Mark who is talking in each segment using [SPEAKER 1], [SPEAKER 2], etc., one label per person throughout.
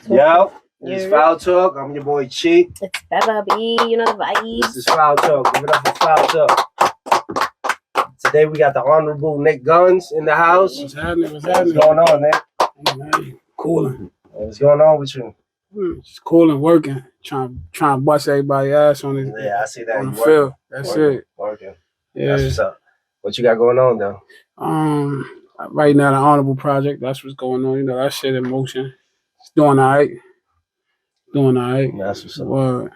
[SPEAKER 1] Yo, this is Foul Talk. I'm your boy Cheek.
[SPEAKER 2] It's Beba B. You know the vibes.
[SPEAKER 1] This is Foul Talk. Give it up for Foul Talk. Today we got the Honorable Knickguns in the house.
[SPEAKER 3] What's happening?
[SPEAKER 1] What's going on, Nick?
[SPEAKER 3] Hey, cooling.
[SPEAKER 1] What's going on with you?
[SPEAKER 3] Just cooling, working, trying to bust everybody's ass on it.
[SPEAKER 1] Yeah, I see that.
[SPEAKER 3] On the field. That's it.
[SPEAKER 1] Working.
[SPEAKER 3] Yeah.
[SPEAKER 1] That's what's up. What you got going on though?
[SPEAKER 3] Right now the Honorable project. That's what's going on. You know that shit in motion. It's doing all right.
[SPEAKER 1] That's what's up.
[SPEAKER 3] Word.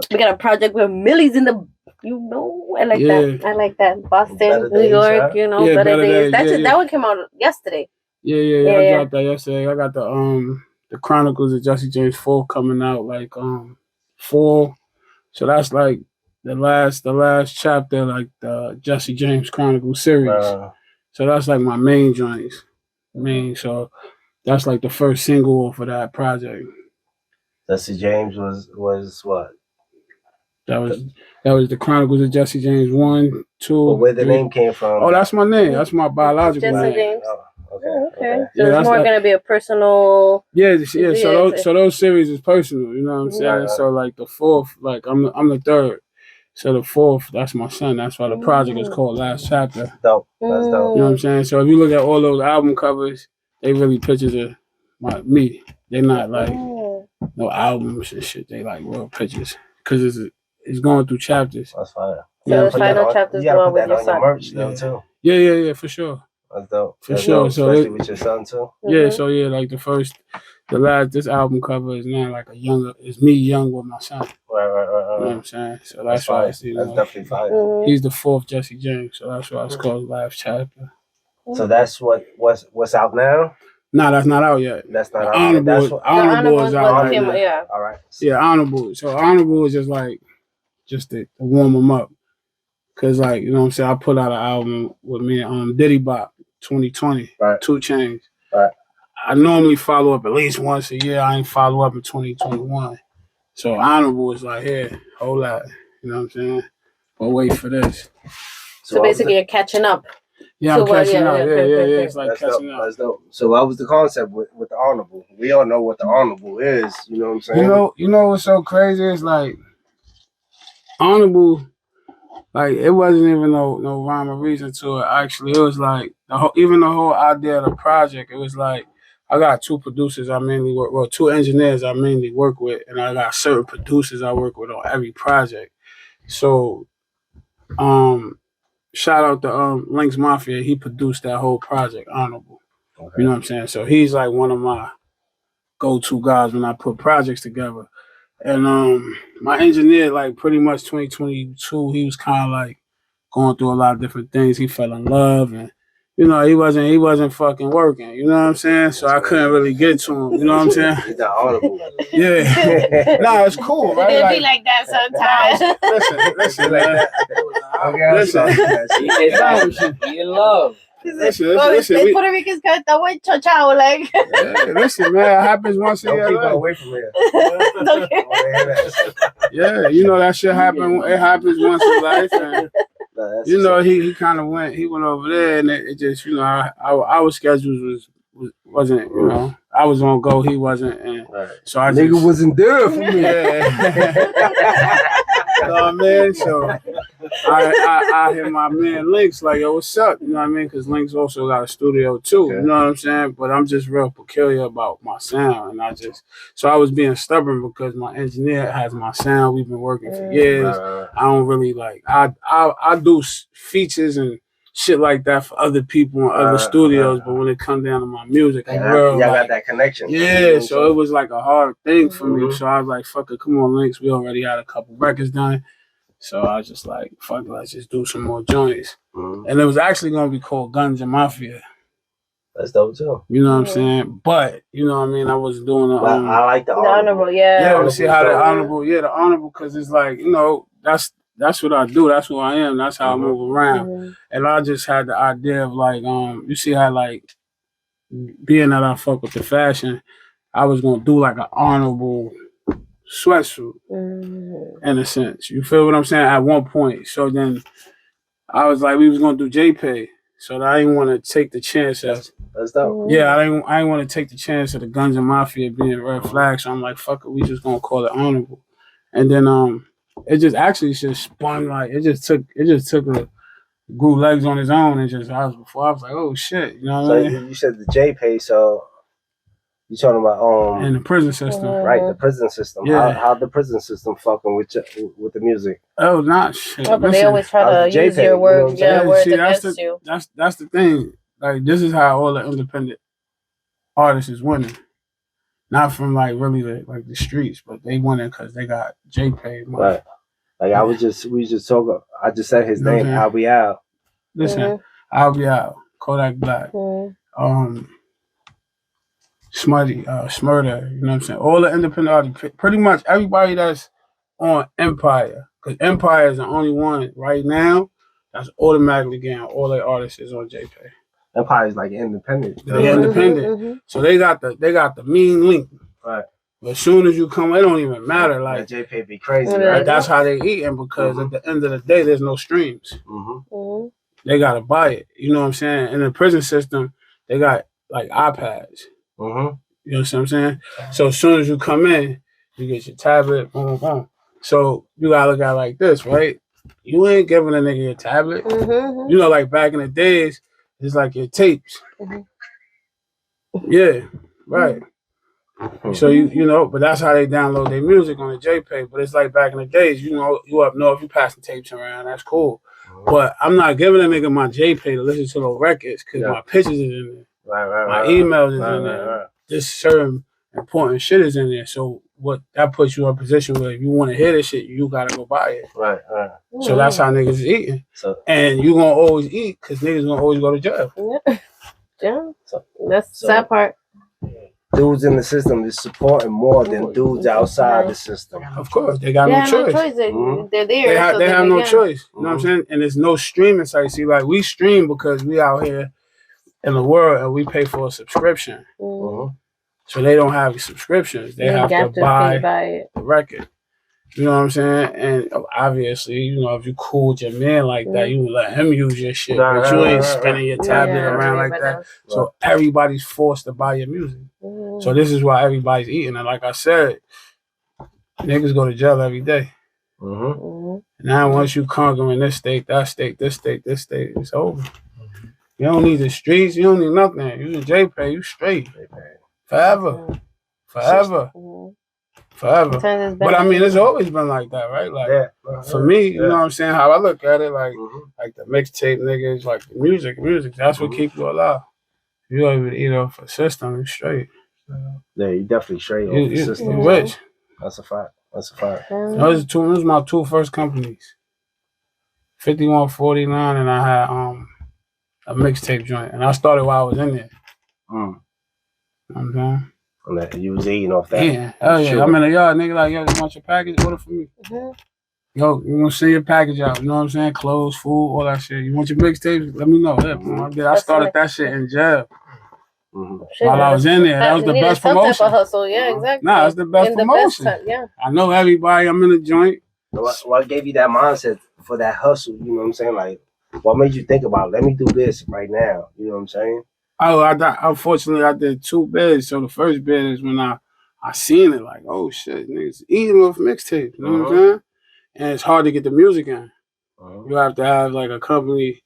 [SPEAKER 2] We got a project with Millie's in the. You know, I like that. I like that. Boston,
[SPEAKER 1] Better
[SPEAKER 2] New
[SPEAKER 1] Days,
[SPEAKER 2] York.
[SPEAKER 1] right?
[SPEAKER 2] You know,
[SPEAKER 3] Yeah,
[SPEAKER 2] Better Days.
[SPEAKER 3] Days.
[SPEAKER 2] That one came out yesterday.
[SPEAKER 3] Yeah. I dropped that yesterday. I got the Chronicles of Jesse James 4 coming out like fall. So that's like the last chapter, like the Jesse James Chronicles series. So that's like my main joints. So that's like the first single for that project.
[SPEAKER 1] Jesse James was what?
[SPEAKER 3] That was the Chronicles of Jesse James 1, 2.
[SPEAKER 1] But where the name came from?
[SPEAKER 3] Oh, that's my name. That's my biological
[SPEAKER 2] Jesse
[SPEAKER 3] name.
[SPEAKER 2] James.
[SPEAKER 1] Oh, okay.
[SPEAKER 2] So it's more gonna be a personal.
[SPEAKER 3] Yeah. So those series is personal. You know what I'm saying?
[SPEAKER 1] Right.
[SPEAKER 3] So like the fourth, like I'm the third. So the fourth, that's my son. That's why the project is called Last Chapter.
[SPEAKER 1] Dope. That's dope.
[SPEAKER 3] You know what I'm saying? So if you look at all those album covers, they really pictures of me. They're not like no albums and shit. They like real pictures because it's going through chapters.
[SPEAKER 1] That's fire.
[SPEAKER 2] So the final chapters going with your son.
[SPEAKER 1] Merch though too.
[SPEAKER 3] Yeah, for sure.
[SPEAKER 1] That's dope.
[SPEAKER 3] For sure.
[SPEAKER 1] Dope,
[SPEAKER 3] So
[SPEAKER 1] especially with your son too.
[SPEAKER 3] Yeah, so like this album cover is now like it's me young with my son.
[SPEAKER 1] Right.
[SPEAKER 3] You know what I'm saying? So that's why
[SPEAKER 1] that's definitely fire.
[SPEAKER 3] He's the fourth Jesse James, so that's why it's called Last Chapter.
[SPEAKER 1] So that's what's out now?
[SPEAKER 3] No, that's not out yet.
[SPEAKER 1] That's not out.
[SPEAKER 3] Honorable is out right now.
[SPEAKER 2] Yeah.
[SPEAKER 1] All right.
[SPEAKER 3] Yeah, Honorable. So Honorable is just to warm them up. Cause like, you know what I'm saying, I put out an album with me and Diddy Bop 2020,
[SPEAKER 1] right.
[SPEAKER 3] 2 Chainz.
[SPEAKER 1] Right.
[SPEAKER 3] I normally follow up at least once a year. I ain't follow up in 2021. So Honorable is like, here, hold that. You know what I'm saying? But wait for this.
[SPEAKER 2] So basically you're catching up.
[SPEAKER 3] Yeah, I'm catching up. Yeah. It's like
[SPEAKER 1] that's
[SPEAKER 3] catching
[SPEAKER 1] dope.
[SPEAKER 3] up.
[SPEAKER 1] That's dope. So what was the concept with the Honorable? We all know what the Honorable is. You know what I'm saying?
[SPEAKER 3] You know what's so crazy? It's like Honorable. Like it wasn't even no rhyme or reason to it. Actually, it was like even the whole idea of the project. It was like I got 2 producers I mainly work. Well, 2 engineers I mainly work with, and I got certain producers I work with on every project. So, shout out to Link's Mafia. He produced that whole project, Honorable. Okay. You know what I'm saying? So he's like one of my go-to guys when I put projects together. And my engineer, like pretty much 2022, he was kind of like going through a lot of different things. He fell in love, and you know he wasn't fucking working. You know what I'm saying? So I couldn't really get to him. You know what I'm saying?
[SPEAKER 1] He's not Honorable.
[SPEAKER 3] Yeah. Nah, it's cool, right?
[SPEAKER 2] It'll be like that sometimes.
[SPEAKER 3] Listen, man.
[SPEAKER 1] Listen.
[SPEAKER 4] He in love.
[SPEAKER 3] Listen.
[SPEAKER 2] Puerto Ricans got the white chow like.
[SPEAKER 3] Listen, man, it happens once a year.
[SPEAKER 1] Don't keep away from here.
[SPEAKER 3] Yeah, you know that shit happen. It happens once in life, and you know he kind of went over there, and it just our schedules wasn't I was on go, he wasn't, and so I
[SPEAKER 1] nigga wasn't there for me.
[SPEAKER 3] You know what I mean? So I hit my man Links like, yo, what's up? You know what I mean? Because Links also got a studio too. Okay. You know what I'm saying? But I'm just real peculiar about my sound, and so I was being stubborn because my engineer has my sound. We've been working for years. I don't really I do features and shit like that for other people in other studios, but when it comes down to my music, I
[SPEAKER 1] got that connection.
[SPEAKER 3] Yeah, so it was like a hard thing for me. So I was like, fuck it, come on, Links. We already had a couple records done. So I was just like, fuck it, let's just do some more joints. And it was actually going to be called Guns and Mafia.
[SPEAKER 1] That's dope too.
[SPEAKER 3] You know what I'm saying? But, you know what I mean? I was doing
[SPEAKER 1] I like the Honorable.
[SPEAKER 3] Yeah, see how the Honorable, because it's like, that's what I do. That's who I am. That's how I move around. And I just had the idea of like, you see how like, being that I fuck with the fashion, I was going to do like an Honorable sweatsuit in a sense. You feel what I'm saying? At one point. So then I was like, we was going to do JPay. So I didn't want to take the chance of
[SPEAKER 1] That's dope.
[SPEAKER 3] Yeah, I didn't want to take the chance of the Guns and Mafia being red flag, so I'm like, fuck it, we just gonna call it Honorable. And then it just actually just spun like it just took grew legs on his own and just I was like, oh shit, you know what I mean?
[SPEAKER 1] You said the JPay, so you talking about
[SPEAKER 3] in the prison system,
[SPEAKER 1] right? The prison system.
[SPEAKER 3] Yeah.
[SPEAKER 1] How the prison system fucking with the music?
[SPEAKER 3] Oh, not shit.
[SPEAKER 2] Oh, but they always try to use your word, words against you.
[SPEAKER 3] That's the thing. Like this is how all the independent artists is winning. Not from like really the streets, but they winning because they got JPay money.
[SPEAKER 1] Right. Like we just talking. I just said his name. I'll be out.
[SPEAKER 3] Listen, I'll be out. Kodak Black. Smutty, Smurder, you know what I'm saying? All the independent artists, pretty much everybody that's on Empire, because Empire is the only one right now that's automatically getting all their artists is on JPay.
[SPEAKER 1] Empire is like independent.
[SPEAKER 3] They're independent, so they got the mean link.
[SPEAKER 1] Right.
[SPEAKER 3] But as soon as you come, it don't even matter. Like
[SPEAKER 1] JPay be crazy.
[SPEAKER 3] Right? That's how they eating because at the end of the day, there's no streams. They gotta buy it. You know what I'm saying? In the prison system, they got like iPads. You know what I'm saying? So as soon as you come in, you get your tablet, boom, boom. So you gotta look at it like this, right? You ain't giving a nigga your tablet. You know, like back in the days, it's like your tapes. Yeah, right. So you know, but that's how they download their music on the JPay. But it's like back in the days, you know, you up north, you passing tapes around, that's cool. But I'm not giving a nigga my JPay to listen to those records because my pictures is in there. My emails is in there. This certain important shit is in there. So what that puts you in a position where if you want to hear this shit, you gotta go buy it. Right. So that's how niggas is eating. And you gonna always eat because niggas gonna always go to jail.
[SPEAKER 2] Yeah. That's the sad part.
[SPEAKER 1] Dudes in the system is supporting more than dudes outside the system.
[SPEAKER 3] Of course, they got no choice.
[SPEAKER 2] They're there.
[SPEAKER 3] They have no choice. You know what I'm saying? And there's no streaming site. See, like we stream because we out here in the world and we pay for a subscription. So they don't have subscriptions. They have to buy the record. You know what I'm saying? And obviously, you know, if you cool with your man like that, you let him use your shit. But you ain't spinning your tablet around like that. So everybody's forced to buy your music. So this is why everybody's eating. And like I said, niggas go to jail every day. Now once you conquering this state, that state, this state, it's over. You don't need the streets. You don't need nothing. You in JPay, you straight. Forever. But I mean, it's always been like that, right? Like for me, you know what I'm saying? How I look at it, like the mixtape niggas, like the music, that's what keeps you alive. You don't even eat off a system, you straight.
[SPEAKER 1] Yeah, you definitely straight off the system.
[SPEAKER 3] You rich.
[SPEAKER 1] That's a fact.
[SPEAKER 3] Those was my two first companies. 5149 and I had a mixtape joint. And I started while I was in there. You know what I'm saying?
[SPEAKER 1] And you was eating off that.
[SPEAKER 3] Yeah. Hell yeah. I'm in the yard, nigga, like, yo, you want your package? Order for me. Yo, you gonna send your package out, you know what I'm saying? Clothes, food, all that shit. You want your mixtapes? Let me know. Yeah, I started that shit in jail. While I was in there, that was the best promotion.
[SPEAKER 2] Some type of hustle, yeah, exactly.
[SPEAKER 3] Nah, it's the best promotion. I know everybody. I'm in the joint.
[SPEAKER 1] What gave you that mindset for that hustle? You know what I'm saying? Like, what made you think about, let me do this right now? You know what I'm saying?
[SPEAKER 3] Oh, unfortunately, I did 2 bids. So the first bid is when I seen it, like, oh shit, niggas eating off mixtapes. You know what I'm saying? And it's hard to get the music in. You have to have like a company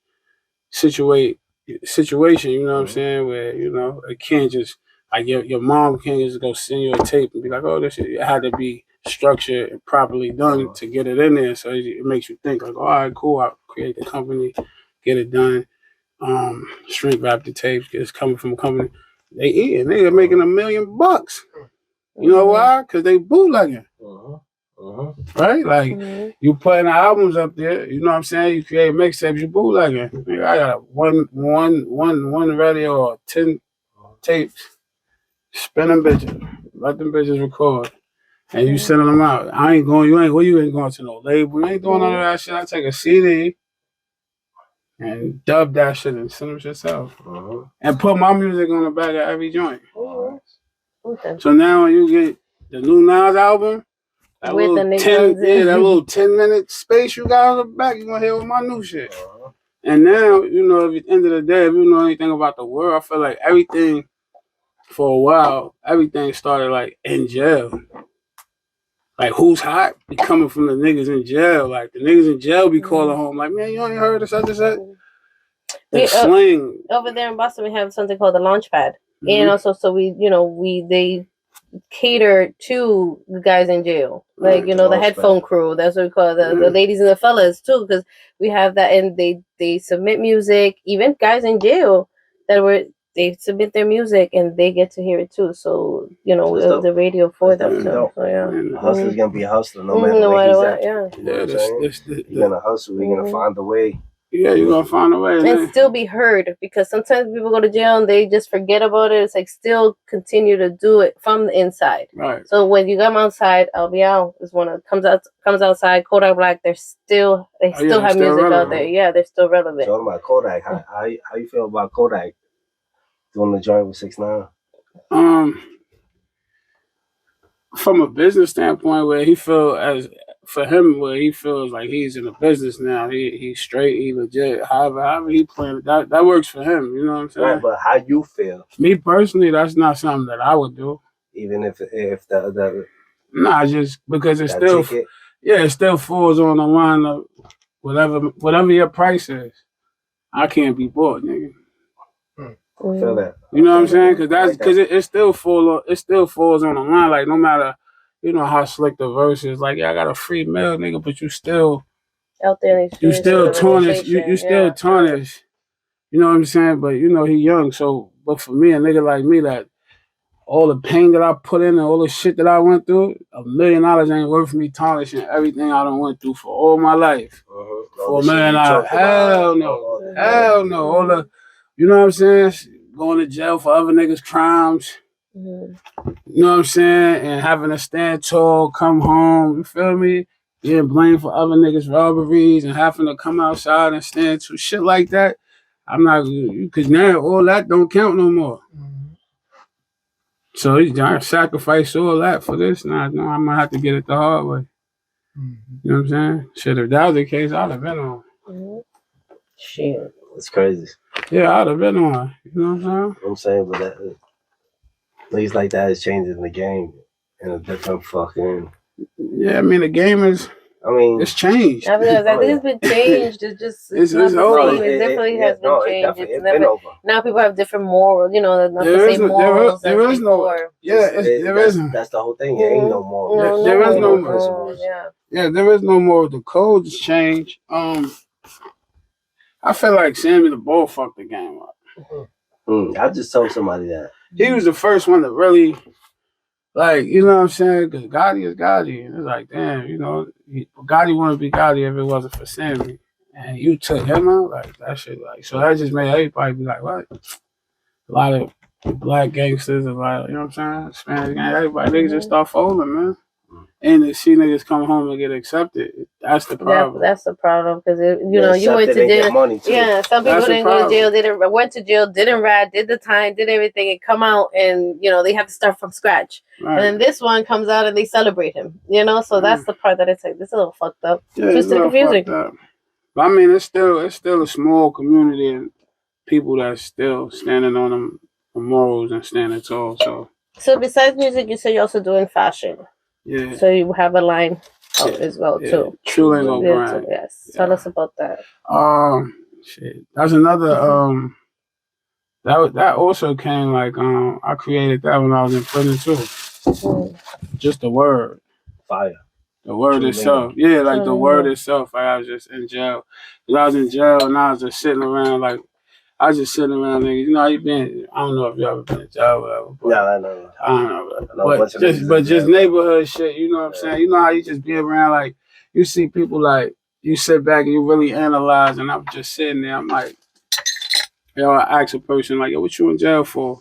[SPEAKER 3] situation, you know what I'm saying, where, you know, it can't just, like your mom can't just go send you a tape and be like, oh, this shit. It had to be structured and properly done to get it in there. So it makes you think like, all right, cool, I'll create the company, get it done, shrink wrap the tapes, it's coming from a company. They eating, they're making $1 million. You know why? Because they bootlegging. Right? Like, you putting albums up there, you know what I'm saying? You create mixtapes, you bootlegging. I got one radio or 10 tapes, spin them bitches, let them bitches record, and you sending them out. You ain't going to no label, you ain't doing none of that shit. I take a CD and dub that shit and send them shit out. And put my music on the back of every joint. So now when you get the new Nas album, that little 10-minute space you got on the back, you gonna hear with my new shit. And now, you know, at the end of the day, if you know anything about the world, I feel like everything for a while, everything started like in jail. Like, who's hot be coming from the niggas in jail. Like, the niggas in jail be calling home, like, man, you ain't heard of such and such? The slang.
[SPEAKER 2] Over there in Boston, we have something called the Launchpad. And also, so they cater to the guys in jail. Like, you know, the headphone crew. That's what we call the ladies and the fellas, too, because we have that. And they submit music, even guys in jail they submit their music and they get to hear it too. So, you know, the radio for them. So yeah.
[SPEAKER 1] The hustler's gonna be a hustler no matter what. Yeah. You're gonna hustle, you're gonna find a way.
[SPEAKER 3] Yeah, you're gonna find a way.
[SPEAKER 2] And still be heard, because sometimes people go to jail and they just forget about it. It's like, still continue to do it from the inside.
[SPEAKER 3] Right.
[SPEAKER 2] So when you come outside, I'll Be Out is one of comes outside, Kodak Black, they still have music relevant out there. Yeah, they're still relevant.
[SPEAKER 1] Talking about Kodak, how you feel about Kodak doing the joint with 6ix9ine?
[SPEAKER 3] From a business standpoint, where he feels like he's in a business now, he's straight, he legit. However he playing it, that works for him. You know what I'm saying?
[SPEAKER 1] Right, but how you feel?
[SPEAKER 3] Me personally, that's not something that I would do.
[SPEAKER 1] Even if the
[SPEAKER 3] nah, just because it still falls on the line of whatever your price is. I can't be bought, nigga.
[SPEAKER 1] I feel that.
[SPEAKER 3] You know what I'm saying? Because it still falls on the line. Like, no matter, you know, how slick the verse is. Like, yeah, I got a free meal, nigga, but you still
[SPEAKER 2] out there.
[SPEAKER 3] You still tarnish. You still tarnish. You know what I'm saying? But you know he young, so. But for me, a nigga like me, that all the pain that I put in and all the shit that I went through, $1 million ain't worth me tarnishing everything I done went through for all my life. For $1 million, hell no. All the, you know what I'm saying? Going to jail for other niggas' crimes. You know what I'm saying? And having to stand tall, come home, you feel me? Getting blamed for other niggas' robberies and having to come outside and stand to shit like that. I'm not, because now all that don't count no more. So he's trying to sacrifice all that for this. Nah, no, I'm gonna have to get it the hard way. You know what I'm saying? Shit, if that was the case, I'd have been on.
[SPEAKER 2] Shit.
[SPEAKER 1] It's crazy.
[SPEAKER 3] Yeah, I'd have been on. You know what
[SPEAKER 1] I'm saying? But that things like that is changing the game in a different fucking.
[SPEAKER 3] Yeah, I mean the game is. I mean, it's changed.
[SPEAKER 2] I think it's been changed. It's just it's over. It definitely has been changed. It's never. Now people have different morals. You know, not the same morals.
[SPEAKER 3] There is no. Yeah, there isn't.
[SPEAKER 1] That's the whole thing. There ain't no more.
[SPEAKER 3] There is no more. Yeah, there is no more. The codes change. I feel like Sammy the Bull fucked the game up.
[SPEAKER 1] I just told somebody that
[SPEAKER 3] he was the first one to really. Like, you know what I'm saying? Because Gotti is Gotti. And it's like, damn, you know, Gotti wouldn't be Gotti if it wasn't for Sammy. And you took him out? Like, that shit, like, so that just made everybody be like, what? A lot of black gangsters, a lot of, you know what I'm saying? Spanish gang, everybody, niggas just start folding, man. And to see niggas come home and get accepted, that's the problem.
[SPEAKER 2] That's the problem, because you know you went to jail. Yeah, some people didn't go to jail. Went to jail, didn't rat, did the time, did everything, and come out, and you know they have to start from scratch. Right. And then this one comes out and they celebrate him. You know, so that's the part that it's like this is a little fucked up.
[SPEAKER 3] Yeah, it's confusing. But I mean, it's still a small community and people that's still standing on them morals and standing tall. So
[SPEAKER 2] besides music, you say you're also doing fashion.
[SPEAKER 3] Yeah.
[SPEAKER 2] So you have a line as well too.
[SPEAKER 3] True Ling brand.
[SPEAKER 2] Yes. Tell us about that.
[SPEAKER 3] Shit. That's another that also came like I created that when I was in prison too. Just the word.
[SPEAKER 1] Fire.
[SPEAKER 3] The word True itself. Ling. Yeah, like the word itself. Like I was just in jail. I was in jail and I was just sitting around like I was just sitting around, niggas. You know, I don't know if you ever been in jail or whatever. But I don't know. But just neighborhood shit, you know what I'm saying? You know how you just be around, like, you see people, like, you sit back and you really analyze, and I'm just sitting there, I'm like, yo, I ask a person, like, yo, what you in jail for?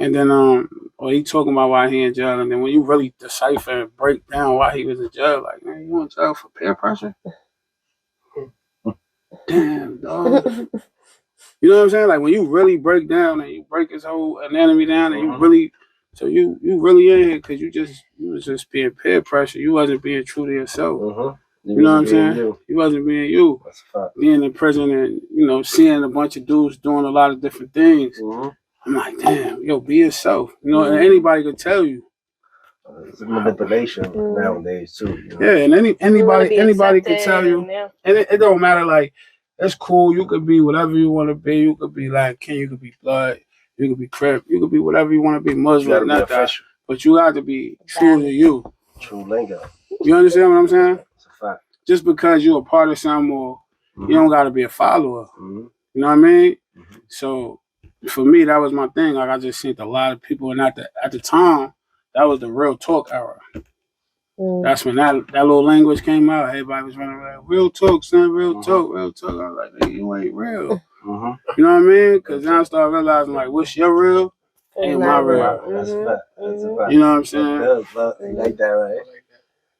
[SPEAKER 3] And then, or he talking about why he in jail, and then when you really decipher and break down why he was in jail, like, man, you in jail for peer pressure? Damn, dog. You know what I'm saying? Like when you really break down and you break his whole anatomy down and you really, so you really in here because you was just being peer pressure. You wasn't being true to yourself. You know what I'm saying? He wasn't being you.
[SPEAKER 1] That's a fact.
[SPEAKER 3] Being in prison and, you know, seeing a bunch of dudes doing a lot of different things. I'm like, damn, yo, be yourself. You know, and anybody could tell you.
[SPEAKER 1] It's manipulation nowadays too. You know?
[SPEAKER 3] Yeah, and anybody can tell you. And it don't matter, like, it's cool. You could be whatever you want to be. You could be like King, you could be Blood, you could be Crip, you could be whatever you want to be, Muslim, not that. But you got to be true to you.
[SPEAKER 1] True lingo.
[SPEAKER 3] You understand what I'm saying?
[SPEAKER 1] It's a fact.
[SPEAKER 3] Just because you're a part of something or you don't got to be a follower. You know what I mean? So for me, that was my thing. Like, I just seen a lot of people, and at the time, that was the real talk era. That's when that little language came out. Everybody was running around, real talk, son, real talk, real talk. I was like, hey, you ain't real. You know what I mean? Because now I started realizing, like, what's your real? Ain't my real.
[SPEAKER 1] That's a fact. That's a fact.
[SPEAKER 3] You know what I'm saying?
[SPEAKER 1] You like that, right?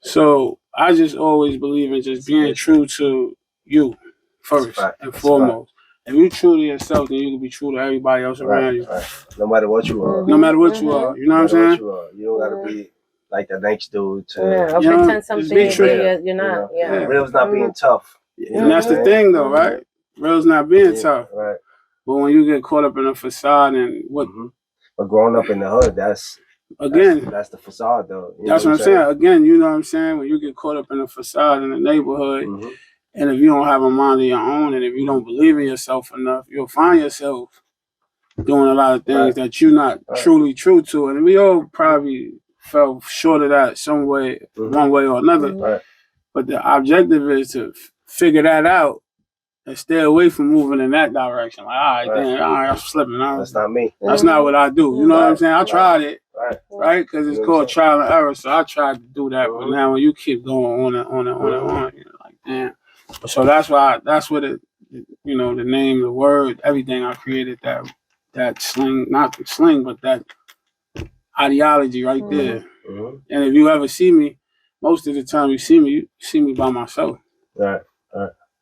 [SPEAKER 3] So I just always believe in just being true to you first and foremost. If you're true to yourself, then you can be true to everybody else around you.
[SPEAKER 1] No matter what you are.
[SPEAKER 3] No matter what you are. You know what I'm saying?
[SPEAKER 1] You don't got to be like the next dude to
[SPEAKER 2] or pretend something you're not.
[SPEAKER 1] Real's not being tough.
[SPEAKER 3] And that's the thing, though, right? Real's not being tough.
[SPEAKER 1] Right.
[SPEAKER 3] But when you get caught up in a facade and what...
[SPEAKER 1] But growing up in the hood, that's the facade, though.
[SPEAKER 3] That's what I'm saying. Again, you know what I'm saying? When you get caught up in a facade in the neighborhood, and if you don't have a mind of your own, and if you don't believe in yourself enough, you'll find yourself doing a lot of things that you're not truly true to. And we all probably fell short of that some way, one way or another. But the objective is to figure that out and stay away from moving in that direction. Like, all right, I'm slipping.
[SPEAKER 1] That's not me.
[SPEAKER 3] That's not what I do. You know what I'm saying? I tried it, right? Because it's called trial and error. So I tried to do that. But now when you keep going on and on and on and on, you're like, damn. So that's what it, you know, the name, the word, everything I created, that sling, not the sling, but that ideology right there. And if you ever see me, most of the time you see me by myself.
[SPEAKER 1] Right.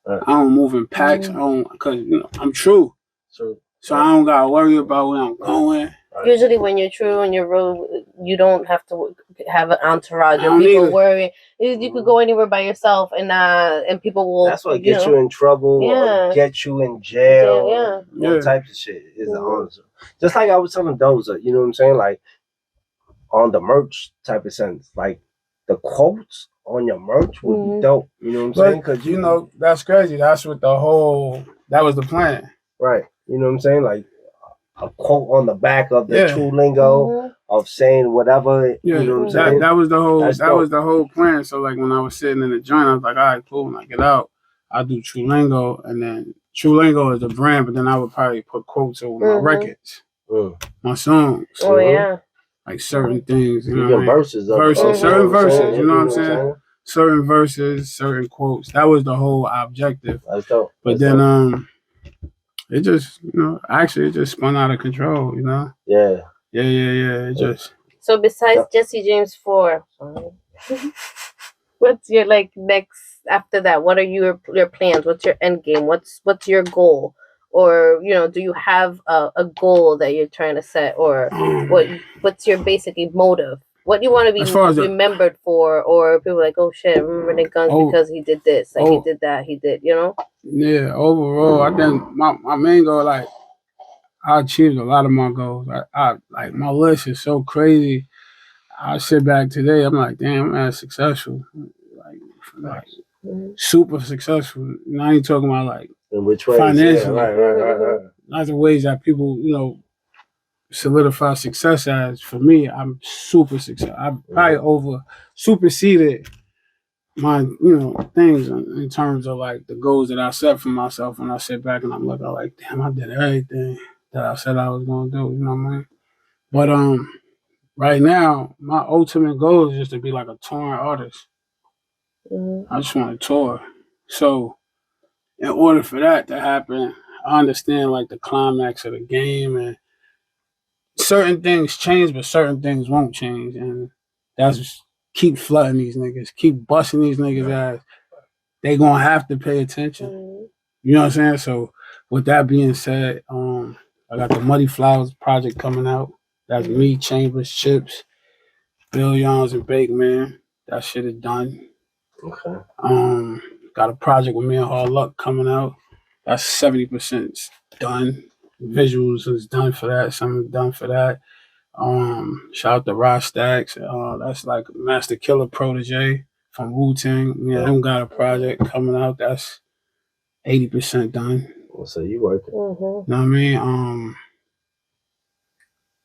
[SPEAKER 3] I don't move in packs. I don't, because I'm true. So I don't gotta worry about where I'm going.
[SPEAKER 2] Usually, when you're true and you're real, you don't have to have an entourage or people worrying. You could go anywhere by yourself, and people will.
[SPEAKER 1] That's what gets you in trouble, or get you in jail. All types of shit is the honest. Just like I was telling Doza, you know what I'm saying? Like on the merch type of sense, like the quotes on your merch would be dope. You know what I'm saying? Because
[SPEAKER 3] you know that's crazy. That's what that was the plan.
[SPEAKER 1] Right. You know what I'm saying? Like a quote on the back of the True Lingo of saying whatever. You know what I'm saying?
[SPEAKER 3] That was the whole. Was the whole plan. So like when I was sitting in the joint, I was like, all right, cool. When I get out, I'll do True Lingo, and then True Lingo is the brand, but then I would probably put quotes over my records, my songs.
[SPEAKER 2] Oh yeah.
[SPEAKER 3] Like certain things, you know,
[SPEAKER 1] certain verses,
[SPEAKER 3] you know what I'm saying? Certain verses, certain quotes. That was the whole objective.
[SPEAKER 1] That's dope.
[SPEAKER 3] But then, it just, it just spun out of control, you know?
[SPEAKER 1] Yeah.
[SPEAKER 3] It just.
[SPEAKER 2] So besides Jesse James 4, what's your next after that? What are your plans? What's your end game? What's your goal? Or, do you have a goal that you're trying to set? Or what's your basically motive? What do you want to be remembered for? Or people like, oh shit, remember Knickguns because he did this. Like he did that, he did,
[SPEAKER 3] Yeah, overall, I think my main goal, like, I achieved a lot of my goals. I like, my list is so crazy. I sit back today, I'm like, damn, I'm successful. Like super successful. And I ain't talking about like,
[SPEAKER 1] in which ways?
[SPEAKER 3] Financially.
[SPEAKER 1] Right.
[SPEAKER 3] Lots of ways that people, solidify success as. For me, I'm super successful. I probably superseded my, things in terms of like the goals that I set for myself. When I sit back and I'm looking like, damn, I did everything that I said I was gonna do. You know what I mean? But right now, my ultimate goal is just to be like a touring artist. I just want to tour. So in order for that to happen, I understand like the climax of the game, and certain things change, but certain things won't change. And that's just keep flooding these niggas, keep busting these niggas' ass. They gonna have to pay attention. You know what I'm saying? So with that being said, I got the Muddy Flowers project coming out. That's me, Chambers, Chips, Bill Yons, and Bake Man. That shit is done.
[SPEAKER 1] Okay.
[SPEAKER 3] Got a project with me and Hard Luck coming out. That's 70% done. Visuals is done for that. Something done for that. Shout out to Rod Stacks. That's like Master Killer Protege from Wu-Tang. Yeah, them got a project coming out. That's 80% done.
[SPEAKER 1] Well, so you working?
[SPEAKER 2] Mm-hmm.
[SPEAKER 3] You know what I mean?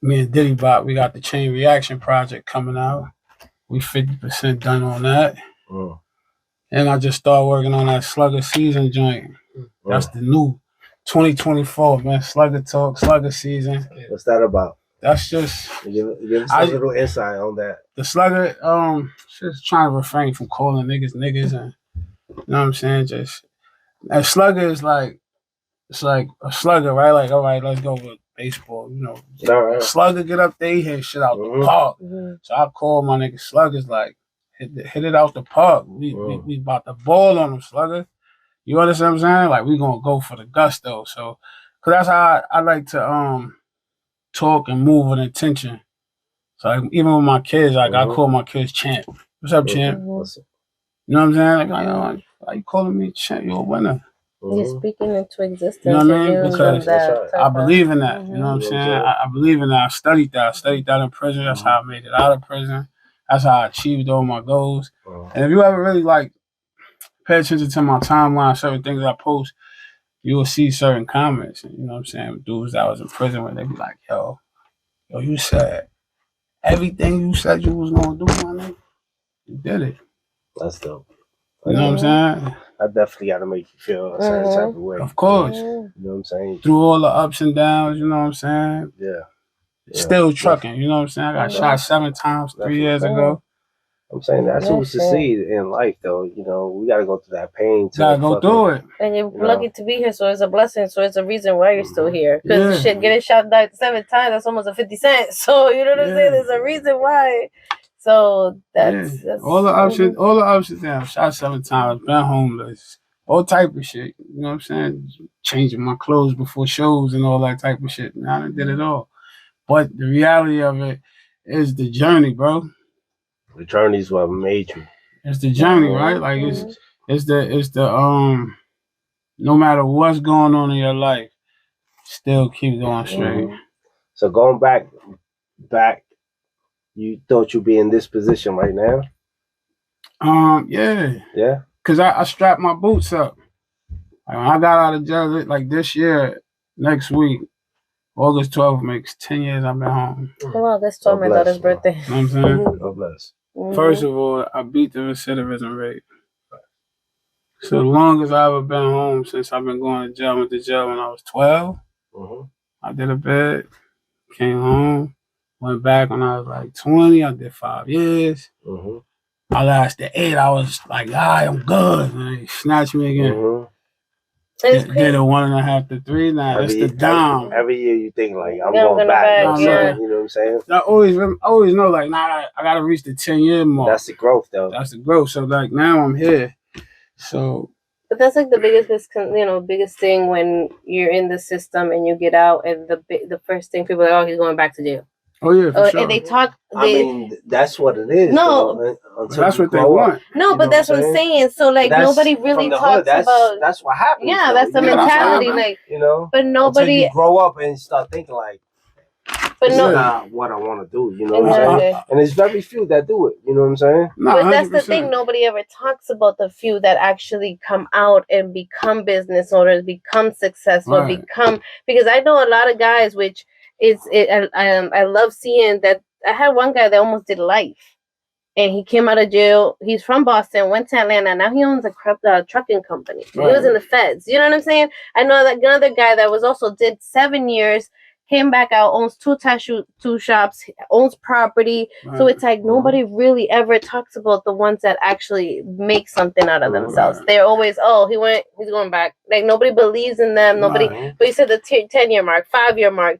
[SPEAKER 3] Me and Diddy Bot, we got the Chain Reaction project coming out. We 50% done on that. And I just started working on that Slugger Season joint. That's the new 2024, man. Slugger Talk, Slugger Season.
[SPEAKER 1] What's that about?
[SPEAKER 3] That's just
[SPEAKER 1] give us a little insight on that.
[SPEAKER 3] The Slugger, just trying to refrain from calling niggas, and you know what I'm saying? Just a Slugger is like, it's like a slugger, right? Like, all right, let's go with baseball. You know,
[SPEAKER 1] right.
[SPEAKER 3] Slugger get up there, he hit shit out the park. So I call my nigga Sluggers like, hit it out the park. We about to ball on them, Slugger. You understand what I'm saying? Like, we gonna go for the gusto. So, cause that's how I like to talk and move with intention. So like, even with my kids, like I call my kids Champ. What's up, Champ? You know what I'm saying? Like, why you calling me Champ? You're a winner.
[SPEAKER 2] You're speaking into existence.
[SPEAKER 3] You know what I mean? Because I believe in that.
[SPEAKER 2] Mm-hmm.
[SPEAKER 3] You know what I'm saying? I believe in that. I studied that. I studied that in prison. That's how I made it out of prison. That's how I achieved all my goals. And if you ever really like pay attention to my timeline, certain things I post, you will see certain comments. You know what I'm saying? Dudes that was in prison when they be like, yo, you said everything you said you was gonna do, my nigga. You did it.
[SPEAKER 1] That's dope.
[SPEAKER 3] You know what I'm saying?
[SPEAKER 1] I definitely got to make you feel a certain type of way.
[SPEAKER 3] Of course.
[SPEAKER 1] You know what I'm saying?
[SPEAKER 3] Through all the ups and downs, you know what I'm saying?
[SPEAKER 1] Yeah.
[SPEAKER 3] Still trucking, you know what I'm saying? I got shot 7 times 3 years ago.
[SPEAKER 1] I'm saying that's what we succeed in life, though. You know, we got to go through that pain.
[SPEAKER 3] Gotta go through it.
[SPEAKER 2] And you're lucky to be here, so it's a blessing. So it's a reason why you're still here. Because shit, getting shot 7 times, that's almost a 50 cents. So you know what I'm saying? There's a reason why. So that's
[SPEAKER 3] all the ups and downs. Shot 7 times, been homeless, all type of shit. You know what I'm saying? Changing my clothes before shows and all that type of shit. I done did it all. But the reality of it is the journey, bro.
[SPEAKER 1] The journey's what made you.
[SPEAKER 3] It's the journey, right? Like it's the no matter what's going on in your life, still keep going straight.
[SPEAKER 1] So going back, you thought you'd be in this position right now?
[SPEAKER 3] Yeah.
[SPEAKER 1] Yeah?
[SPEAKER 3] Cause I strapped my boots up. Like, when I got out of jail, like this year, next week, August 12th makes 10 years I've been home.
[SPEAKER 2] Wow, that's my daughter's birthday.
[SPEAKER 3] You know what I'm saying?
[SPEAKER 1] God bless.
[SPEAKER 3] First of all, I beat the recidivism rate. So the longest I've ever been home since I've been going to jail, went to jail when I was 12. I did a bid, came home, went back when I was like 20. I did 5 years. I lasted 8. I was like, I'm good. And they snatched me again. Did a 1.5 to 3. Now it's the down.
[SPEAKER 1] Every year you think like I'm going back. You know what I'm saying?
[SPEAKER 3] I always know like I gotta reach the 10-year mark.
[SPEAKER 1] That's the growth though.
[SPEAKER 3] That's the growth. So like now I'm here. So.
[SPEAKER 2] But that's like the biggest thing when you're in the system and you get out, and the first thing people are like, he's going back to jail.
[SPEAKER 3] Oh yeah, for sure.
[SPEAKER 2] And they talk.
[SPEAKER 1] I mean, that's what it is.
[SPEAKER 2] No,
[SPEAKER 3] that's what they want.
[SPEAKER 2] No, but that's what I'm saying. So like nobody really talks about.
[SPEAKER 1] That's what happens.
[SPEAKER 2] Yeah, that's the mentality. Like but nobody
[SPEAKER 1] until you grow up and start thinking like, this is not what I want to do. You know what I'm saying? And there's very few that do it. You know what I'm saying?
[SPEAKER 3] No,
[SPEAKER 2] but that's the thing. Nobody ever talks about the few that actually come out and become business owners, become successful, because I know a lot of guys which. I love seeing that. I had one guy that almost did life, and he came out of jail. He's from Boston, went to Atlanta. Now he owns a trucking company. He was in the feds. You know what I'm saying? I know that another guy that was also did 7 years, came back out, owns 2 tattoo shops, owns property. So it's like nobody really ever talks about the ones that actually make something out of themselves. They're always, he's going back. Like nobody believes in them. Nobody. But you said the 10-year mark, 5-year mark,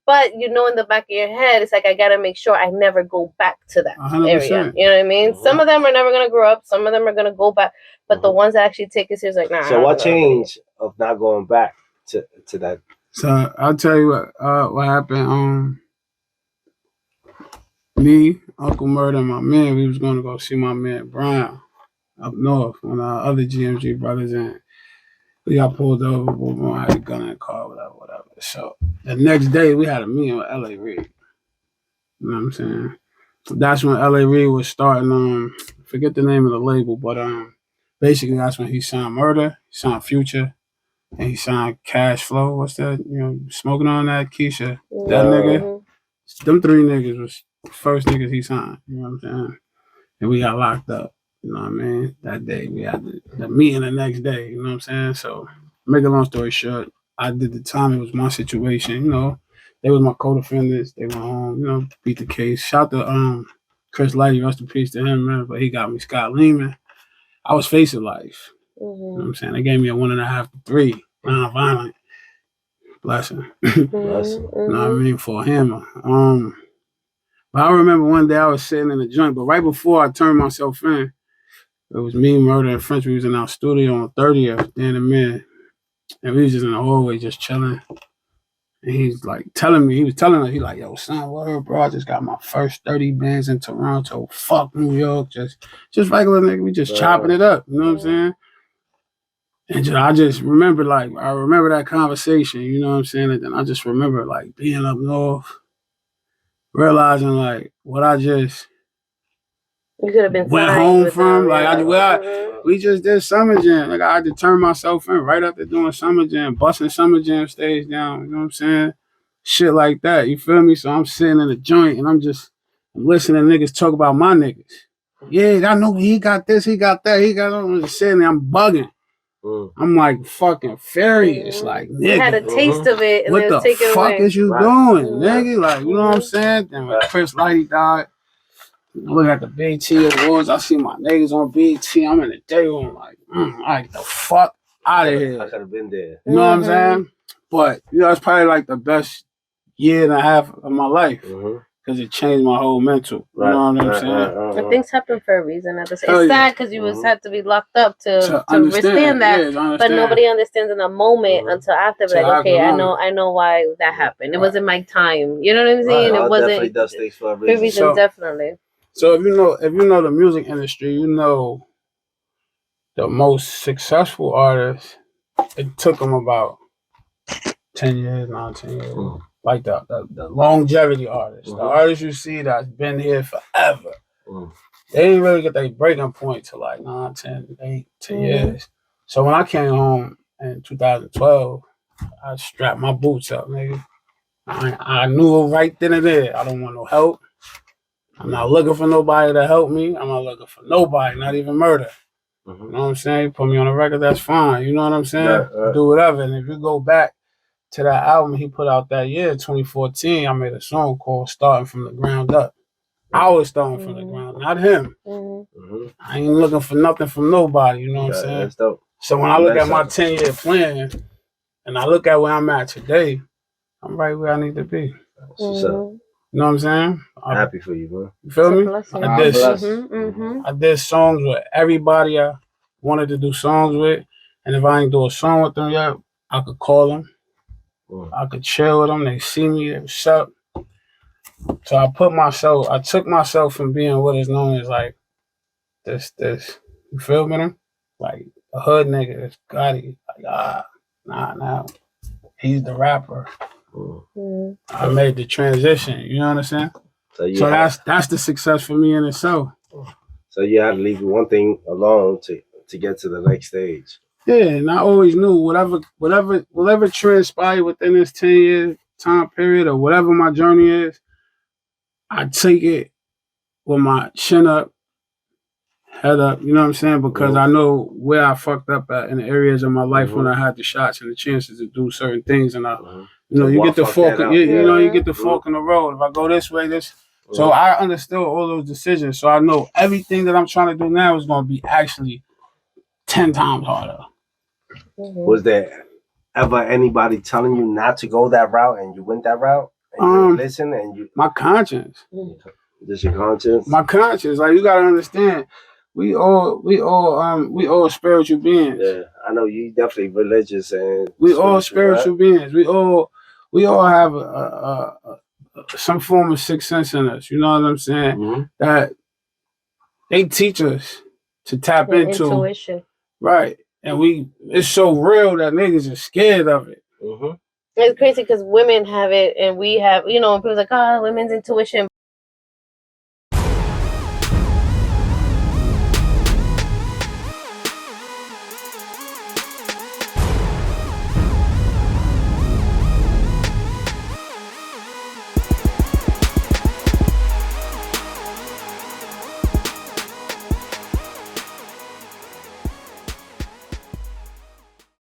[SPEAKER 2] but in the back of your head, it's like I gotta make sure I never go back to that
[SPEAKER 3] 100%.
[SPEAKER 2] area. You know what I mean? Some of them are never gonna grow up. Some of them are gonna go back. But the ones that actually take it serious, like nah.
[SPEAKER 1] So what changed of not going back to that?
[SPEAKER 3] So I'll tell you what happened. Me, Uncle Murder, and my man, we was gonna go see my man Brown. up north when our other GMG brothers and we got pulled over, boom, I had a gun in the car, whatever. So the next day we had a meeting with LA Reid. You know what I'm saying? That's when LA Reid was starting, forget the name of the label, but basically that's when he signed Murder, he signed Future, and he signed Cash Flow. What's that? You know, Smoking on That, Keisha. That nigga. Them three niggas was the first niggas he signed. You know what I'm saying? And we got locked up. You know what I mean? That day we had the meeting the next day. You know what I'm saying? So make a long story short, I did the time. It was my situation. You know, they was my co-defendants. They went home. You know, beat the case. Shout to Chris Lighty, rest in peace to him, man. But he got me Scott Lehman. I was facing life. You know what I'm saying? They gave me a 1.5 to 3, non-violent. Blessing. Blessing. You know what I mean? For a hammer. But I remember one day I was sitting in the joint, but right before I turned myself in, it was me, Murder, and French. We was in our studio on 30th, Dan and Man. And we was just in the hallway just chilling. And he's like telling me, he was telling us, he like, yo, son, what up, bro? I just got my first 30 bands in Toronto. Fuck New York. Just regular nigga. We just chopping it up. You know what I'm saying? And I just remember, like, I remember that conversation, you know what I'm saying? And then I just remember, like, being up north, realizing, like, what I just went home from. Like, we just did Summer Jam. Like, I had to turn myself in right after doing Summer Jam, busting Summer Jam stage down, you know what I'm saying? Shit like that, you feel me? So I'm sitting in a joint, and I'm listening to niggas talk about my niggas. Yeah, I know he got this, he got that, I'm just sitting there, I'm bugging. I'm like fucking furious, like nigga. You had a taste of it, and what the fuck is you doing, nigga? Like, you know what I'm saying? Then when Chris Lighty died, I look at the BET Awards, I see my niggas on BET. I'm in the day room, like, like the fuck out of here.
[SPEAKER 1] I could have been there.
[SPEAKER 3] You know what I'm saying? But you know, it's probably like the best year and a half of my life. Because it changed my whole mental. You know what I'm saying?
[SPEAKER 2] But things happen for a reason. It's sad because you had to be locked up to understand that. But nobody understands in a moment until after. Like, okay, I know why that happened. It wasn't my time. You know what I'm saying? It wasn't. Definitely does things for a reason. Definitely.
[SPEAKER 3] So if you know the music industry, you know the most successful artists. It took them about 10 years, 10 years. Like the longevity artists, the artists you see that's been here forever. They didn't really get their breaking point to like 10 years. So when I came home in 2012, I strapped my boots up, nigga. I knew right then and there, I don't want no help. I'm not looking for nobody to help me. I'm not looking for nobody, not even Murder. You know what I'm saying? Put me on a record, that's fine. You know what I'm saying? Do whatever. And if you go back to that album he put out that year, 2014, I made a song called Starting From the Ground Up. I was starting from the ground, not him. I ain't looking for nothing from nobody, you know what I'm saying? That's dope. So when I look at my 10-year plan and I look at where I'm at today, I'm right where I need to be.
[SPEAKER 1] That's what's up.
[SPEAKER 3] You know what I'm saying? I'm
[SPEAKER 1] happy for you, bro.
[SPEAKER 3] You feel me? I did songs with everybody I wanted to do songs with. And if I ain't do a song with them yet, I could call them. I could chill with them. They see me. They what's up. So I took myself from being what is known as like this. You feel me? Like a hood nigga. This Gotti. Like, nah. He's the rapper. I made the transition. You know what I'm saying? So that's the success for me in itself.
[SPEAKER 1] So you had to leave one thing alone to get to the next stage.
[SPEAKER 3] Yeah, and I always knew whatever transpired within this 10-year time period or whatever my journey is, I take it with my chin up, head up, you know what I'm saying? Because I know where I fucked up at in the areas of my life when I had the shots and the chances to do certain things, and you get the fork, you get the fork in the road. If I go this way, so I understood all those decisions. So I know everything that I'm trying to do now is going to be actually 10 times harder.
[SPEAKER 1] Was there ever anybody telling you not to go that route and you went that route? And you listen and you...
[SPEAKER 3] My conscience.
[SPEAKER 1] Just your conscience?
[SPEAKER 3] My conscience. Like, you got to understand, we all spiritual beings.
[SPEAKER 1] Yeah, I know you definitely religious and...
[SPEAKER 3] We all spiritual beings. We all have some form of sixth sense in us. You know what I'm saying? That they teach us to tap into.
[SPEAKER 2] Intuition.
[SPEAKER 3] Right. And it's so real that niggas are scared of it.
[SPEAKER 2] It's crazy because women have it and we have, you know, people's like, oh, women's intuition.